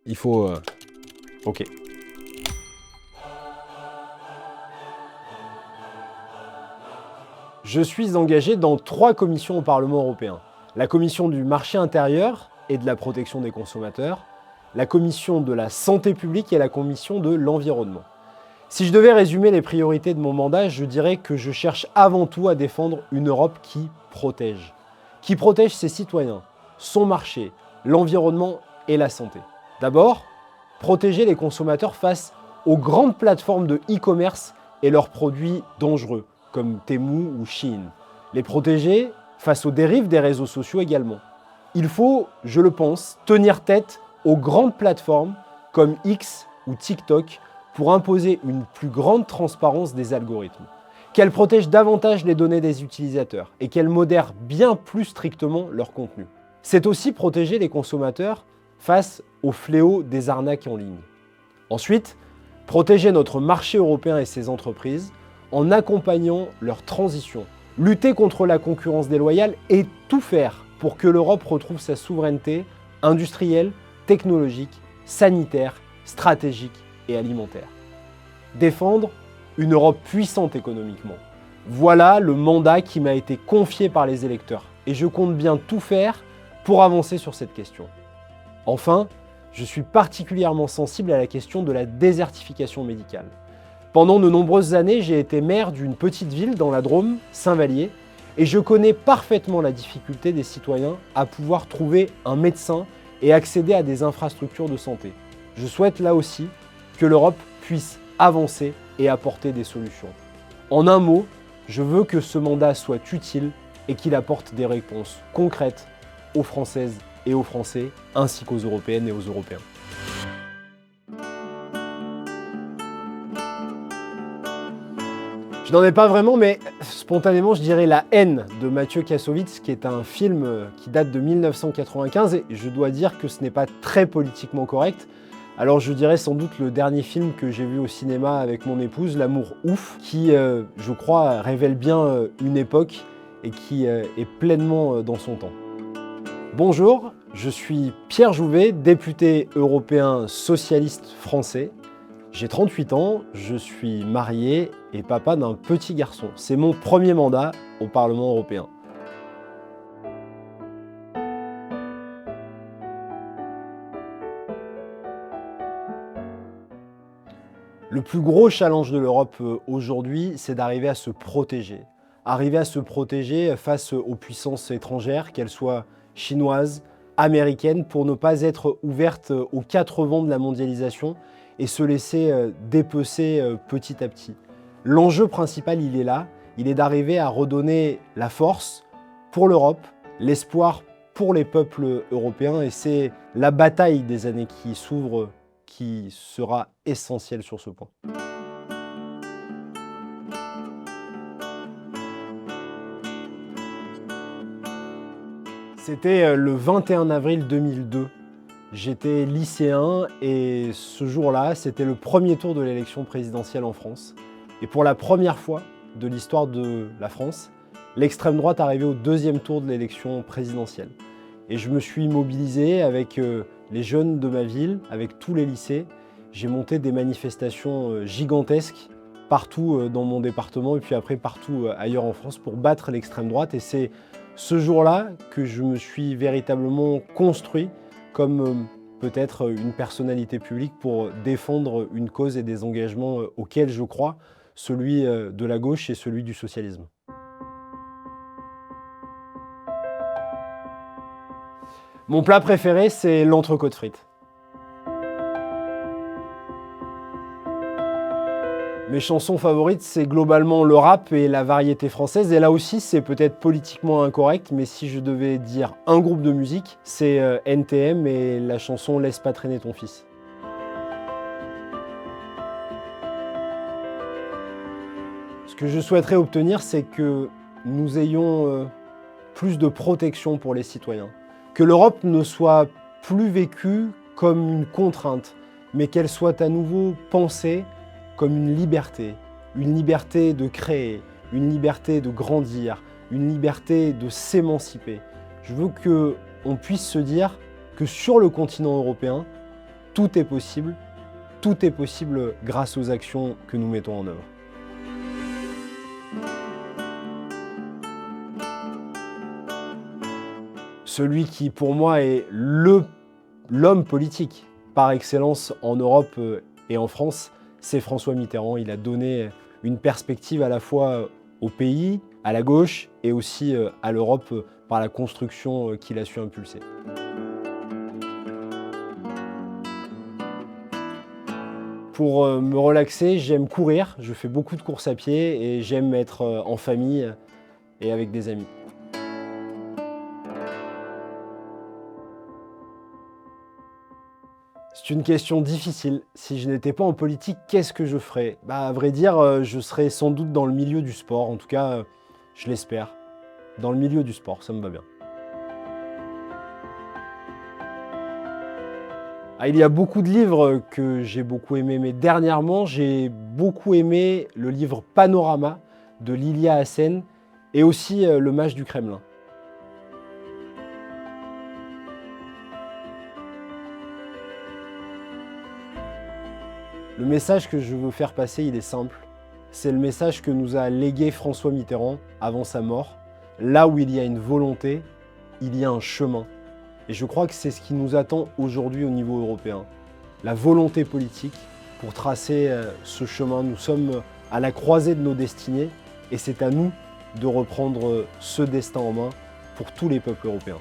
Il faut... Ok. Je suis engagé dans 3 commissions au Parlement européen. La commission du marché intérieur et de la protection des consommateurs, la commission de la santé publique et la commission de l'environnement. Si je devais résumer les priorités de mon mandat, je dirais que je cherche avant tout à défendre une Europe qui protège ses citoyens, son marché, l'environnement et la santé. D'abord, protéger les consommateurs face aux grandes plateformes de e-commerce et leurs produits dangereux, comme Temu ou Shein. Les protéger face aux dérives des réseaux sociaux également. Il faut, je le pense, tenir tête aux grandes plateformes comme X ou TikTok pour imposer une plus grande transparence des algorithmes, qu'elles protègent davantage les données des utilisateurs et qu'elles modèrent bien plus strictement leur contenu. C'est aussi protéger les consommateurs face au fléau des arnaques en ligne. Ensuite, protéger notre marché européen et ses entreprises en accompagnant leur transition, lutter contre la concurrence déloyale et tout faire pour que l'Europe retrouve sa souveraineté industrielle, technologique, sanitaire, stratégique et alimentaire. Défendre une Europe puissante économiquement. Voilà le mandat qui m'a été confié par les électeurs et je compte bien tout faire pour avancer sur cette question. Enfin, je suis particulièrement sensible à la question de la désertification médicale. Pendant de nombreuses années, j'ai été maire d'une petite ville dans la Drôme, Saint-Vallier, et je connais parfaitement la difficulté des citoyens à pouvoir trouver un médecin et accéder à des infrastructures de santé. Je souhaite là aussi que l'Europe puisse avancer et apporter des solutions. En un mot, je veux que ce mandat soit utile et qu'il apporte des réponses concrètes aux Françaises et aux Français, ainsi qu'aux Européennes et aux Européens. Je n'en ai pas vraiment, mais spontanément, je dirais La haine de Mathieu Kassovitz, qui est un film qui date de 1995, et je dois dire que ce n'est pas très politiquement correct. Alors je dirais sans doute le dernier film que j'ai vu au cinéma avec mon épouse, L'amour ouf, qui, je crois, révèle bien une époque et qui est pleinement dans son temps. Bonjour, je suis Pierre Jouvet, député européen socialiste français. J'ai 38 ans, je suis marié et papa d'un petit garçon. C'est mon premier mandat au Parlement européen. Le plus gros challenge de l'Europe aujourd'hui, c'est d'arriver à se protéger. Arriver à se protéger face aux puissances étrangères, qu'elles soient chinoises, américaines, pour ne pas être ouvertes aux 4 vents de la mondialisation et se laisser dépecer petit à petit. L'enjeu principal, il est là, il est d'arriver à redonner la force pour l'Europe, l'espoir pour les peuples européens, et c'est la bataille des années qui s'ouvrent qui sera essentielle sur ce point. C'était le 21 avril 2002. J'étais lycéen et ce jour-là, c'était le premier tour de l'élection présidentielle en France. Et pour la première fois de l'histoire de la France, l'extrême droite arrivait au 2e tour de l'élection présidentielle. Et je me suis mobilisé avec les jeunes de ma ville, avec tous les lycées. J'ai monté des manifestations gigantesques partout dans mon département et puis après partout ailleurs en France pour battre l'extrême droite. Et c'est ce jour-là que je me suis véritablement construit comme peut-être une personnalité publique pour défendre une cause et des engagements auxquels je crois, celui de la gauche et celui du socialisme. Mon plat préféré, c'est l'entrecôte frite. Mes chansons favorites, c'est globalement le rap et la variété française. Et là aussi, c'est peut-être politiquement incorrect, mais si je devais dire un groupe de musique, c'est NTM et la chanson « Laisse pas traîner ton fils ». Ce que je souhaiterais obtenir, c'est que nous ayons plus de protection pour les citoyens. Que l'Europe ne soit plus vécue comme une contrainte, mais qu'elle soit à nouveau pensée comme une liberté de créer, une liberté de grandir, une liberté de s'émanciper. Je veux qu'on puisse se dire que sur le continent européen, tout est possible grâce aux actions que nous mettons en œuvre. Celui qui, pour moi, est l'homme politique par excellence en Europe et en France, c'est François Mitterrand. Il a donné une perspective à la fois au pays, à la gauche et aussi à l'Europe par la construction qu'il a su impulser. Pour me relaxer, j'aime courir, je fais beaucoup de courses à pied et j'aime être en famille et avec des amis. C'est une question difficile. Si je n'étais pas en politique, qu'est-ce que je ferais? À vrai dire, je serais sans doute dans le milieu du sport. En tout cas, je l'espère. Dans le milieu du sport, ça me va bien. Il y a beaucoup de livres que j'ai beaucoup aimés, mais dernièrement, j'ai beaucoup aimé le livre Panorama de Lilia Hassen et aussi Le Mage du Kremlin. Le message que je veux faire passer, il est simple. C'est le message que nous a légué François Mitterrand avant sa mort. Là où il y a une volonté, il y a un chemin. Et je crois que c'est ce qui nous attend aujourd'hui au niveau européen. La volonté politique pour tracer ce chemin. Nous sommes à la croisée de nos destinées et c'est à nous de reprendre ce destin en main pour tous les peuples européens.